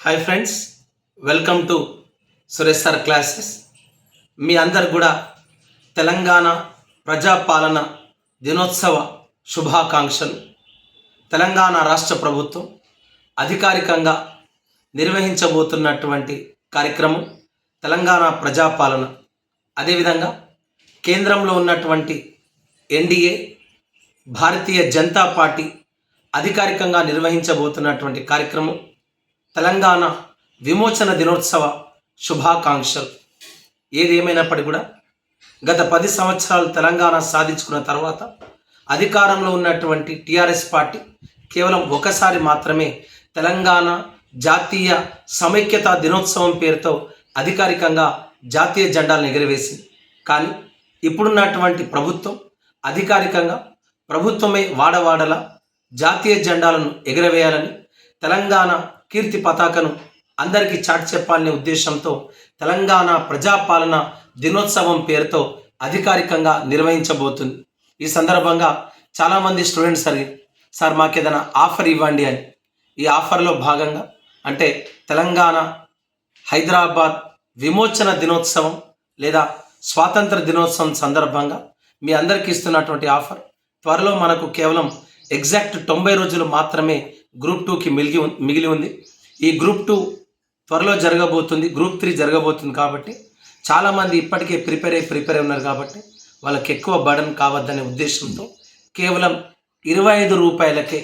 Hi friends, welcome to Suresh sir classes. మీ అందరు కూడా తెలంగాణ ప్రజాపాలన దినోత్సవ శుభాకాంక్షలు. తెలంగాణ రాష్ట్ర ప్రభుత్వం అధికారికంగా నిర్వహించబోతున్నటువంటి కార్యక్రమం తెలంగాణ ప్రజాపాలన. అదేవిధంగా కేంద్రంలో ఉన్నటువంటి ఎన్డీఏ, భారతీయ జనతా పార్టీ అధికారికంగా నిర్వహించబోతున్నటువంటి కార్యక్రమం తెలంగాణ విమోచన దినోత్సవ శుభాకాంక్షలు. ఏది ఏమైనప్పటికీ కూడా గత 10 సంవత్సరాలు తెలంగాణ సాధించుకున్న తర్వాత అధికారంలో ఉన్నటువంటి టీఆర్ఎస్ పార్టీ కేవలం ఒకసారి మాత్రమే తెలంగాణ జాతీయ సమైక్యతా దినోత్సవం పేరుతో అధికారికంగా జాతీయ జెండాలను ఎగురవేసింది. కానీ ఇప్పుడున్నటువంటి ప్రభుత్వం అధికారికంగా ప్రభుత్వమే వాడవాడల జాతీయ జెండాలను ఎగురవేయాలని, తెలంగాణ కీర్తి పతాకను అందరికీ చాటి చెప్పాలనే ఉద్దేశంతో తెలంగాణ ప్రజాపాలన దినోత్సవం పేరుతో అధికారికంగా నిర్వహించబోతుంది. ఈ సందర్భంగా చాలామంది స్టూడెంట్స్ అడిగారు, సార్ మాకేదైనా ఆఫర్ ఇవ్వండి అని. ఈ ఆఫర్లో భాగంగా అంటే తెలంగాణ హైదరాబాద్ విమోచన దినోత్సవం లేదా స్వాతంత్ర దినోత్సవం సందర్భంగా మీ అందరికీ ఇస్తున్నటువంటి ఆఫర్, త్వరలో మనకు కేవలం ఎగ్జాక్ట్ 90 రోజులు మాత్రమే గ్రూప్ 2కి మిగిలి ఉంది. ఈ గ్రూప్ 2 త్వరలో జరగబోతుంది, గ్రూప్ 3 జరగబోతుంది. కాబట్టి చాలామంది ఇప్పటికే ప్రిపేర్ అయి ఉన్నారు. కాబట్టి వాళ్ళకి ఎక్కువ బర్డన్ కావద్దనే ఉద్దేశంతో కేవలం 25 రూపాయలకే,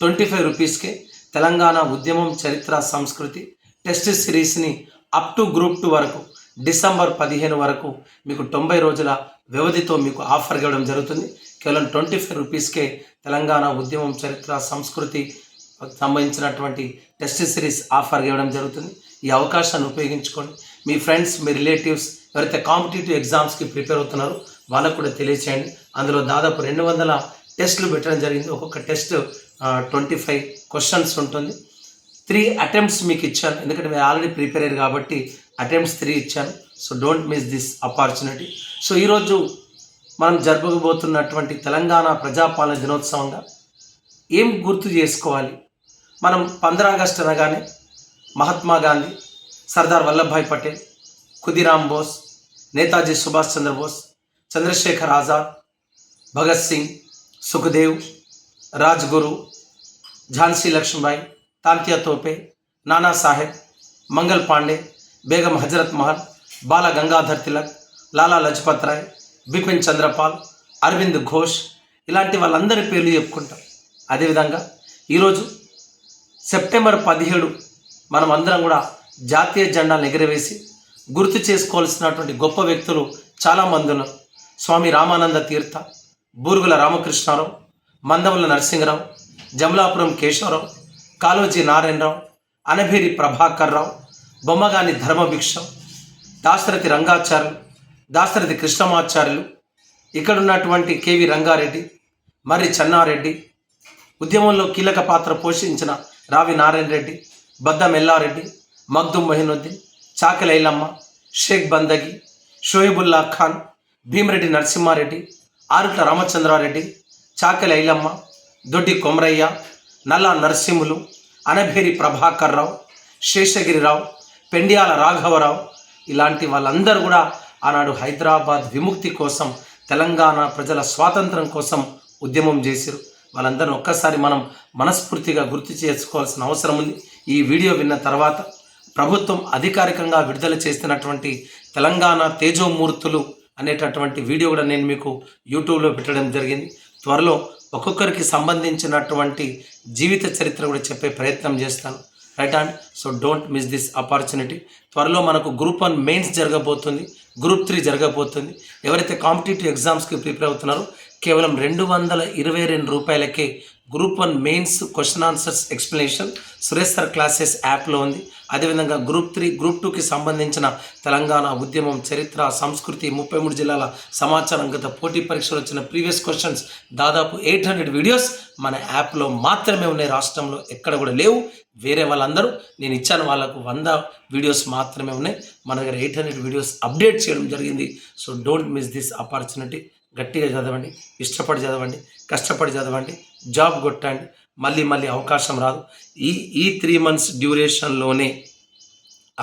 25 రూపీస్కే తెలంగాణ ఉద్యమం చరిత్ర సంస్కృతి టెస్ట్ సిరీస్ని అప్ టు గ్రూప్ 2 వరకు డిసెంబర్ 15 వరకు మీకు 90 రోజుల వ్యవధితో మీకు ఆఫర్ ఇవ్వడం జరుగుతుంది. కేవలం 25 రూపీస్కే తెలంగాణ ఉద్యమం చరిత్ర సంస్కృతి సంబంధించినటువంటి టెస్ట్ సిరీస్ ఆఫర్ ఇవ్వడం జరుగుతుంది. ఈ అవకాశాన్ని ఉపయోగించుకోండి. మీ ఫ్రెండ్స్, మీ రిలేటివ్స్ ఎవరైతే కాంపిటేటివ్ ఎగ్జామ్స్కి ప్రిపేర్ అవుతున్నారో వాళ్ళకు కూడా తెలియచేయండి. అందులో దాదాపు 200 టెస్టులు పెట్టడం జరిగింది. ఒక్కొక్క టెస్ట్ 25 క్వశ్చన్స్ ఉంటుంది. 3 అటెంప్ట్స్ మీకు ఇచ్చాను, ఎందుకంటే మీరు ఆల్రెడీ ప్రిపేర్ అయ్యారు కాబట్టి అటెంప్ట్స్ 3 ఇచ్చాను. So don't miss this opportunity. So ఈరోజు మనం జరుపుకోబోతున్నటువంటి తెలంగాణ ప్రజాపాలన దినోత్సవంగా ఏం గుర్తు చేసుకోవాలి? మనం 15 ఆగస్టు అనగానే మహాత్మా గాంధీ, సర్దార్ వల్లభాయ్ పటేల్, ఖుదీరామ్ బోస్, నేతాజీ సుభాష్ చంద్రబోస్, చంద్రశేఖర్ ఆజాద్, భగత్ సింగ్, సుఖదేవ్, రాజ్గురు, ఝాన్సీ లక్ష్మీబాయి, తాంతియా తోపే, నానా సాహెబ్, మంగల్ పాండే, బేగం హజరత్ మహల్, బాల గంగాధర్ తిలక్, లాలా లజపత్ రాయ్, బిపిన్ చంద్రపాల్, అరవింద్ ఘోష్, ఇలాంటి వాళ్ళందరి పేర్లు చెప్పుకుంటాం. అదేవిధంగా ఈరోజు సెప్టెంబర్ 17 మనం అందరం కూడా జాతీయ జెండాను ఎగురవేసి గుర్తు చేసుకోవాల్సినటువంటి గొప్ప వ్యక్తులు చాలామంది ఉన్నారు. స్వామి రామానంద తీర్థ, బూరుగుల రామకృష్ణారావు, మందవల్ల నరసింహరావు, జమలాపురం కేశవరావు, కాళోజీ నారాయణరావు, అనభేరి ప్రభాకర్ రావు, బొమ్మగాని ధర్మభిక్షం, దాశరథి రంగాచార్యులు, దాశరథి కృష్ణమాచార్యులు, ఇక్కడ ఉన్నటువంటి కేవి రంగారెడ్డి, మర్రి చెన్నారెడ్డి, ఉద్యమంలో కీలక పాత్ర పోషించిన రావి నారాయణ రెడ్డి, బద్దం ఎల్లారెడ్డి, మగ్దుమ్ మొహినుద్దీన్, చాకలి ఐలమ్మ, షేక్ బందగి, షోయిబుల్లా ఖాన్, భీమరెడ్డి నరసింహారెడ్డి, ఆరుట్ల రామచంద్రారెడ్డి, చాకలి ఐలమ్మ, దొడ్డి కొమరయ్య, నల్లా నరసింహులు, అనభేరి ప్రభాకర్ రావు, శేషగిరిరావు, పెండ్యాల రాఘవరావు, ఇలాంటి వాళ్ళందరూ కూడా ఆనాడు హైదరాబాద్ విముక్తి కోసం, తెలంగాణ ప్రజల స్వాతంత్రం కోసం ఉద్యమం చేశారు. వాళ్ళందరూ ఒక్కసారి మనం మనస్ఫూర్తిగా గుర్తు చేసుకోవాల్సిన అవసరం ఉంది. ఈ వీడియో విన్న తర్వాత ప్రభుత్వం అధికారికంగా విడుదల చేస్తున్నటువంటి తెలంగాణ తేజోమూర్తులు అనేటటువంటి వీడియో కూడా నేను మీకు యూట్యూబ్లో పెట్టడం జరిగింది. త్వరలో ఒక్కొక్కరికి సంబంధించినటువంటి జీవిత చరిత్ర కూడా చెప్పే ప్రయత్నం చేస్తాను. Right and so don't miss this opportunity. త్వరలో మనకు గ్రూప్ 1 మెయిన్స్ జరగబోతుంది, గ్రూప్ 3 జరగబోతుంది. ఎవరైతే కాంపిటేటివ్ ఎగ్జామ్స్కి ప్రిపేర్ అవుతున్నారో కేవలం 222 రూపాయలకే group 1 mains question answers explanation Suresh sir classes యాప్లో ఉంది. అదేవిధంగా గ్రూప్ 3, గ్రూప్ 2కి సంబంధించిన తెలంగాణ ఉద్యమం చరిత్ర సంస్కృతి 33 జిల్లాల సమాచారం, గత పోటీ పరీక్షలు వచ్చిన ప్రీవియస్ క్వశ్చన్స్, దాదాపు 800 వీడియోస్ మన యాప్లో మాత్రమే ఉన్నాయి. రాష్ట్రంలో ఎక్కడ కూడా లేవు. వేరే వాళ్ళందరూ నేను ఇచ్చాను వాళ్ళకు 100 వీడియోస్ మాత్రమే ఉన్నాయి. మన దగ్గర 800 వీడియోస్ అప్డేట్ చేయడం జరిగింది. So don't miss this opportunity. గట్టిగా చదవండి, ఇష్టపడి చదవండి, కష్టపడి చదవండి, జాబ్ కొట్టండి. మళ్ళీ అవకాశం రాదు. ఈ 3 months డ్యూరేషన్లోనే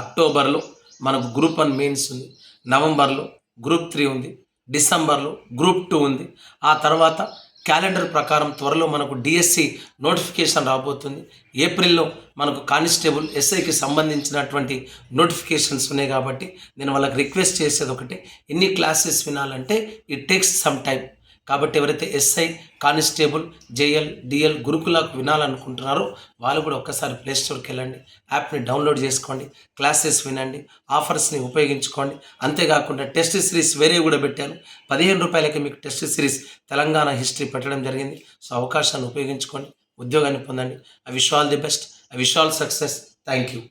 అక్టోబర్లో మనకు గ్రూప్ 1 మెయిన్స్ ఉంది, నవంబర్లో గ్రూప్ 3 ఉంది, డిసెంబర్లో గ్రూప్ 2 ఉంది. ఆ తర్వాత క్యాలెండర్ ప్రకారం త్వరలో మనకు డిఎస్సి నోటిఫికేషన్ రాబోతుంది. ఏప్రిల్లో మనకు కానిస్టేబుల్ ఎస్ఐకి సంబంధించినటువంటి నోటిఫికేషన్స్ ఉన్నాయి. కాబట్టి నేను వాళ్ళకి రిక్వెస్ట్ చేసేది ఒకటే, ఎన్ని క్లాసెస్ వినాలంటే ఇట్ టేక్స్ సమ్ టైం. కాబట్టి ఎవరైతే ఎస్ఐ, కానిస్టేబుల్, జేఎల్, డిఎల్, గురుకులకు వినాలనుకుంటున్నారో వాళ్ళు కూడా ఒక్కసారి ప్లేస్టోర్కి వెళ్ళండి, యాప్ని డౌన్లోడ్ చేసుకోండి, క్లాసెస్ వినండి, ఆఫర్స్ని ఉపయోగించుకోండి. అంతేకాకుండా టెస్ట్ సిరీస్ వేరే కూడా పెట్టాను. 15 రూపాయలకి మీకు టెస్ట్ సిరీస్ తెలంగాణ హిస్టరీ పెట్టడం జరిగింది. సో అవకాశాన్ని ఉపయోగించుకోండి, ఉద్యోగాన్ని పొందండి. I wish all the best, I wish all success. Thank you.